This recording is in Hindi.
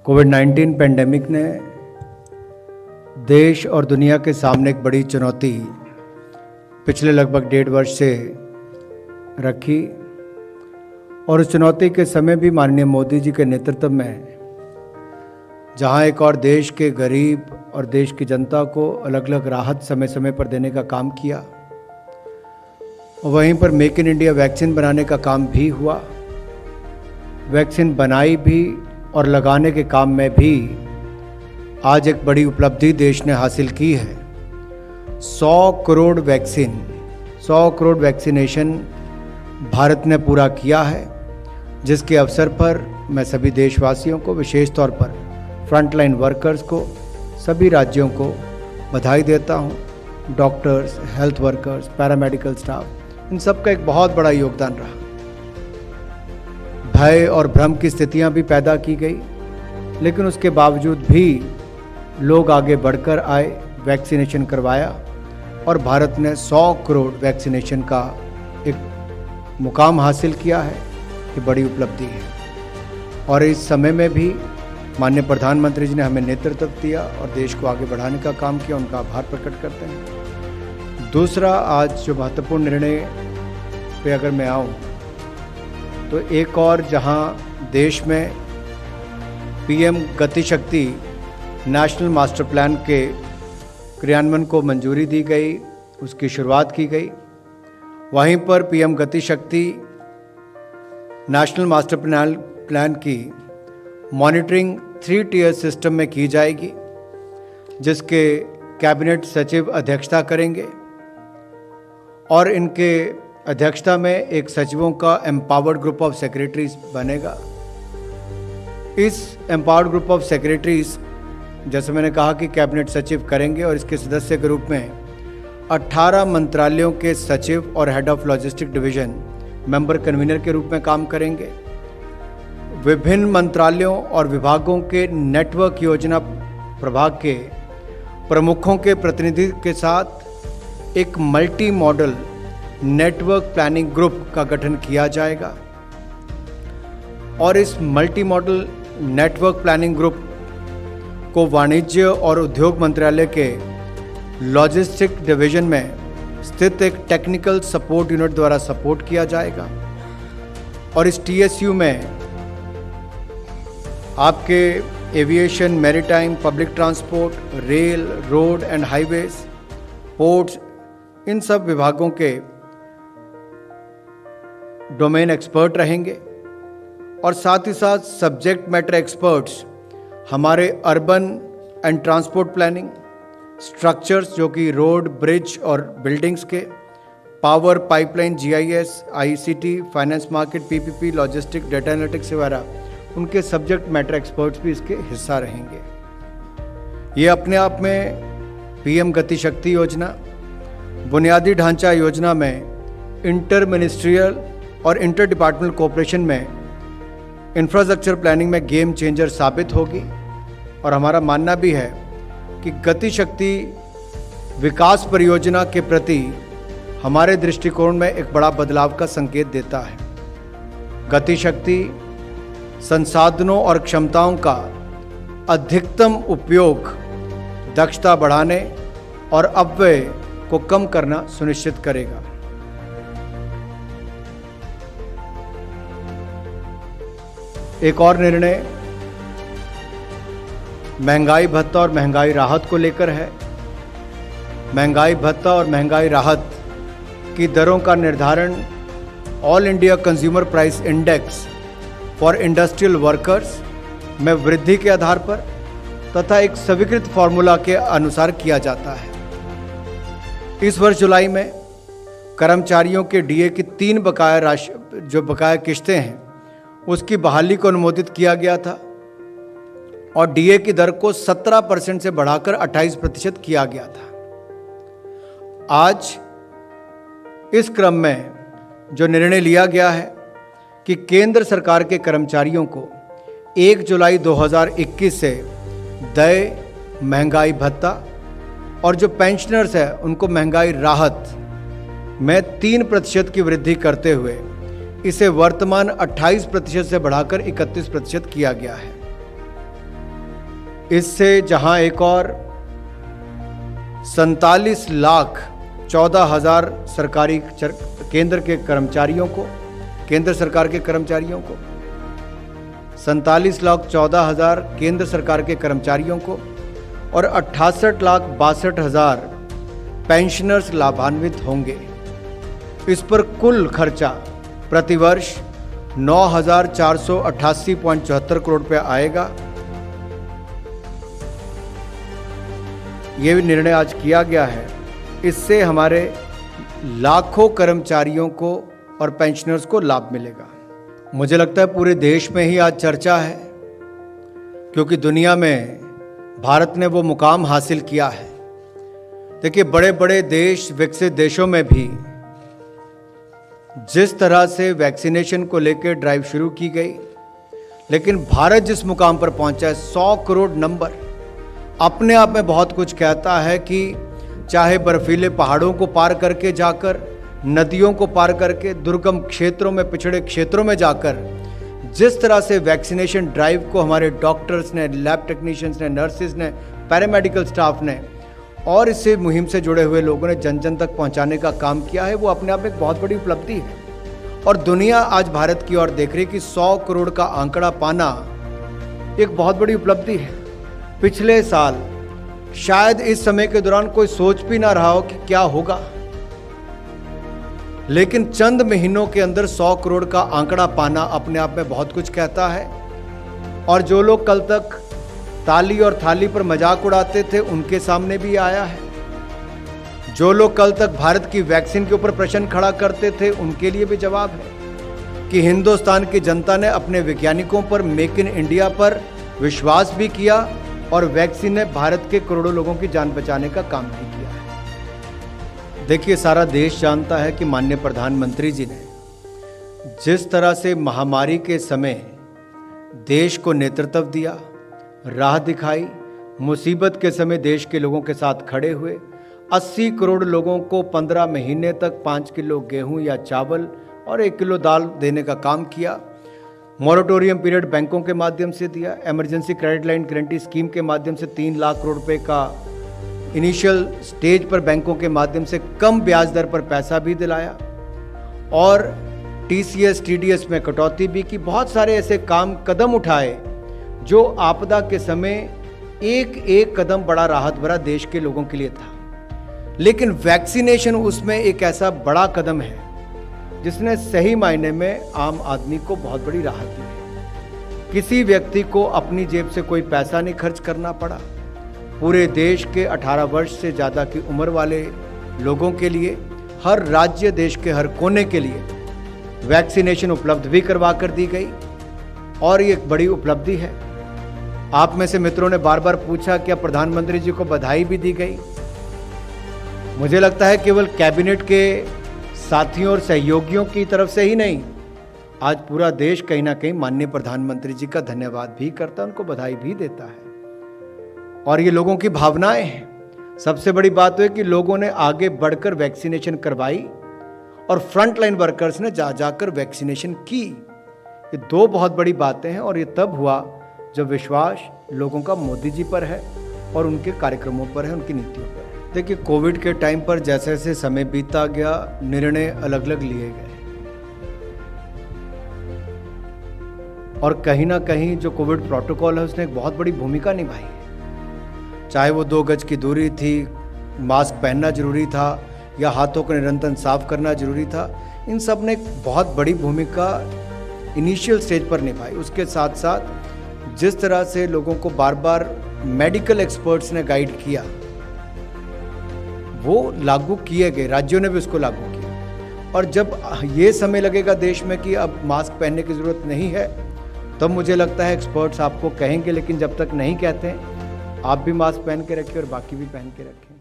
कोविड-19 पेंडेमिक ने देश और दुनिया के सामने एक बड़ी चुनौती पिछले लगभग 1.5 वर्ष से रखी और उस चुनौती के समय भी माननीय मोदी जी के नेतृत्व में जहां एक और देश के गरीब और देश की जनता को अलग अलग राहत समय समय पर देने का काम किया, वहीं पर मेक इन इंडिया वैक्सीन बनाने का काम भी हुआ। वैक्सीन बनाई भी और लगाने के काम में भी आज एक बड़ी उपलब्धि देश ने हासिल की है। 100 करोड़ वैक्सीनेशन भारत ने पूरा किया है, जिसके अवसर पर मैं सभी देशवासियों को, विशेष तौर पर फ्रंटलाइन वर्कर्स को, सभी राज्यों को बधाई देता हूँ। Doctors, health workers, paramedical staff, इन सब का एक बहुत बड़ा योगदान रहा। भय और भ्रम की स्थितियां भी पैदा की गई, लेकिन उसके बावजूद भी लोग आगे बढ़कर आए, वैक्सीनेशन करवाया और भारत ने 100 करोड़ वैक्सीनेशन का एक मुकाम हासिल किया है। ये बड़ी उपलब्धि है और इस समय में भी माननीय प्रधानमंत्री जी ने हमें नेतृत्व दिया और देश को आगे बढ़ाने का काम किया, उनका आभार प्रकट करते हैं। दूसरा, आज जो महत्वपूर्ण निर्णय पे अगर मैं आऊँ तो एक और जहां देश में पीएम गति शक्ति नेशनल मास्टर प्लान के क्रियान्वयन को मंजूरी दी गई, उसकी शुरुआत की गई, वहीं पर पीएम गति शक्ति नेशनल मास्टर प्लान की मॉनिटरिंग 3 टियर सिस्टम में की जाएगी, जिसके कैबिनेट सचिव अध्यक्षता करेंगे और इनके अध्यक्षता में एक सचिवों का एम्पावर्ड ग्रुप ऑफ सेक्रेटरीज बनेगा। इस एम्पावर्ड ग्रुप ऑफ सेक्रेटरीज, जैसे मैंने कहा कि कैबिनेट सचिव करेंगे और इसके सदस्य के रूप में 18 मंत्रालयों के सचिव और head of logistic division member convener के रूप में काम करेंगे। विभिन्न मंत्रालयों और विभागों के नेटवर्क योजना प्रभाग के प्रमुखों के प्रतिनिधि के साथ एक multi modal network planning group का गठन किया जाएगा और इस multi modal network planning group को वाणिज्य और उद्योग मंत्रालय के लॉजिस्टिक डिवीजन में स्थित एक टेक्निकल सपोर्ट यूनिट द्वारा सपोर्ट किया जाएगा और इस टीएसयू में आपके aviation, maritime, public transport, rail, road and highways, ports, इन सब विभागों के डोमेन एक्सपर्ट रहेंगे और साथ ही साथ सब्जेक्ट मैटर एक्सपर्ट्स हमारे urban and transport planning, structures जो कि रोड, ब्रिज और बिल्डिंग्स के, power, pipeline, GIS, ICT, finance market, PPP, logistic, data analytics वगैरह, उनके सब्जेक्ट मैटर एक्सपर्ट्स भी इसके हिस्सा रहेंगे। ये अपने आप में पीएम गति शक्ति योजना बुनियादी ढांचा योजना में इंटर मिनिस्ट्रियल और इंटर डिपार्टमेंटल कोऑपरेशन में इंफ्रास्ट्रक्चर प्लानिंग में गेम चेंजर साबित होगी और हमारा मानना भी है कि गति शक्ति विकास परियोजना के प्रति हमारे दृष्टिकोण में एक बड़ा बदलाव का संकेत देता है। गति शक्ति संसाधनों और क्षमताओं का अधिकतम उपयोग, दक्षता बढ़ाने और अपव्यय को कम करना सुनिश्चित करेगा। एक और निर्णय महंगाई भत्ता और महंगाई राहत को लेकर है। महंगाई भत्ता और महंगाई राहत की दरों का निर्धारण all India consumer price index for industrial workers में वृद्धि के आधार पर तथा एक स्वीकृत फॉर्मूला के अनुसार किया जाता है। इस वर्ष जुलाई में कर्मचारियों के डीए की 3 बकाया किश्तें हैं, उसकी बहाली को अनुमोदित किया गया था और डीए की दर को 17% से बढ़ाकर 28% किया गया था। आज इस क्रम में जो निर्णय लिया गया है कि केंद्र सरकार के कर्मचारियों को 1 जुलाई 2021 से देय महंगाई भत्ता और जो पेंशनर्स है उनको महंगाई राहत में 3% की वृद्धि करते हुए इसे वर्तमान 28% से बढ़ाकर 31% किया गया है। इससे जहां एक और 47,14,000 सरकारी केंद्र सरकार के कर्मचारियों को 47,14,000 केंद्र सरकार के कर्मचारियों को और 68,62,000 पेंशनर्स लाभान्वित होंगे। इस पर कुल खर्चा प्रतिवर्ष 9,488.74 करोड़ रुपये आएगा। ये भी निर्णय आज किया गया है। इससे हमारे लाखों कर्मचारियों को और पेंशनर्स को लाभ मिलेगा। मुझे लगता है पूरे देश में ही आज चर्चा है, क्योंकि दुनिया में भारत ने वो मुकाम हासिल किया है। देखिए, बड़े बड़े देश, विकसित देशों में भी जिस तरह से वैक्सीनेशन को लेकर ड्राइव शुरू की गई, लेकिन भारत जिस मुकाम पर पहुंचा है, 100 करोड़ नंबर अपने आप में बहुत कुछ कहता है कि चाहे बर्फीले पहाड़ों को पार करके जाकर, नदियों को पार करके, दुर्गम क्षेत्रों में, पिछड़े क्षेत्रों में जाकर जिस तरह से वैक्सीनेशन ड्राइव को हमारे डॉक्टर्स ने, लैब टेक्नीशियंस ने, नर्सिस ने, पैरामेडिकल स्टाफ ने और इससे मुहिम से जुड़े हुए लोगों ने जन जन तक पहुंचाने का काम किया है, वो अपने आप में एक बहुत बड़ी उपलब्धि है। और दुनिया आज भारत की ओर देख रही कि 100 करोड़ का आंकड़ा पाना एक बहुत बड़ी उपलब्धि है। पिछले साल शायद इस समय के दौरान कोई सोच भी ना रहा हो कि क्या होगा, लेकिन चंद महीनों के अंदर 100 करोड़ का आंकड़ा पाना अपने आप में बहुत कुछ कहता है। और जो लोग कल तक ताली और थाली पर मजाक उड़ाते थे, उनके सामने भी आया है। जो लोग कल तक भारत की वैक्सीन के ऊपर प्रश्न खड़ा करते थे, उनके लिए भी जवाब है कि हिंदुस्तान की जनता ने अपने वैज्ञानिकों पर, मेक इन इंडिया पर विश्वास भी किया और वैक्सीन ने भारत के करोड़ों लोगों की जान बचाने का काम भी किया है। देखिए, सारा देश जानता है कि माननीय प्रधानमंत्री जी ने जिस तरह से महामारी के समय देश को नेतृत्व दिया, राह दिखाई, मुसीबत के समय देश के लोगों के साथ खड़े हुए, 80 करोड़ लोगों को 15 महीने तक 5 किलो गेहूं या चावल और 1 किलो दाल देने का काम किया। मॉरेटोरियम पीरियड बैंकों के माध्यम से दिया। Emergency credit line guarantee scheme के माध्यम से 3 लाख करोड़ रुपए का इनिशियल स्टेज पर बैंकों के माध्यम से कम ब्याज दर पर पैसा भी दिलाया और TCS TDS में कटौती भी की। बहुत सारे ऐसे कदम उठाए जो आपदा के समय एक एक कदम बड़ा राहत भरा देश के लोगों के लिए था। लेकिन वैक्सीनेशन उसमें एक ऐसा बड़ा कदम है जिसने सही मायने में आम आदमी को बहुत बड़ी राहत दी है। किसी व्यक्ति को अपनी जेब से कोई पैसा नहीं खर्च करना पड़ा। पूरे देश के 18 वर्ष से ज़्यादा की उम्र वाले लोगों के लिए, हर राज्य, देश के हर कोने के लिए वैक्सीनेशन उपलब्ध भी करवा कर दी गई और ये एक बड़ी उपलब्धि है। आप में से मित्रों ने बार बार पूछा क्या प्रधानमंत्री जी को बधाई भी दी गई। मुझे लगता है केवल कैबिनेट के साथियों और सहयोगियों की तरफ से ही नहीं, आज पूरा देश कहीं ना कहीं माननीय प्रधानमंत्री जी का धन्यवाद भी करता है, उनको बधाई भी देता है। और ये लोगों की भावनाएं हैं। सबसे बड़ी बात तो है कि लोगों ने आगे बढ़कर वैक्सीनेशन करवाई और फ्रंट लाइन वर्कर्स ने जाकर वैक्सीनेशन की। ये 2 बहुत बड़ी बातें हैं और ये तब हुआ जब विश्वास लोगों का मोदी जी पर है और उनके कार्यक्रमों पर है, उनकी नीतियों पर है। देखिए, कोविड के टाइम पर जैसे जैसे समय बीतता गया, निर्णय अलग अलग लिए गए और कहीं ना कहीं जो कोविड प्रोटोकॉल है उसने एक बहुत बड़ी भूमिका निभाई है। चाहे वो 2 गज की दूरी थी, मास्क पहनना जरूरी था या हाथों को निरंतर साफ करना जरूरी था, इन सब ने एक बहुत बड़ी भूमिका इनिशियल स्टेज पर निभाई। उसके साथ साथ जिस तरह से लोगों को बार बार मेडिकल एक्सपर्ट्स ने गाइड किया, वो लागू किए गए, राज्यों ने भी उसको लागू किया। और जब ये समय लगेगा देश में कि अब मास्क पहनने की ज़रूरत नहीं है, तब मुझे लगता है एक्सपर्ट्स आपको कहेंगे, लेकिन जब तक नहीं कहते आप भी मास्क पहन के रखिए और बाकी भी पहन के रखें।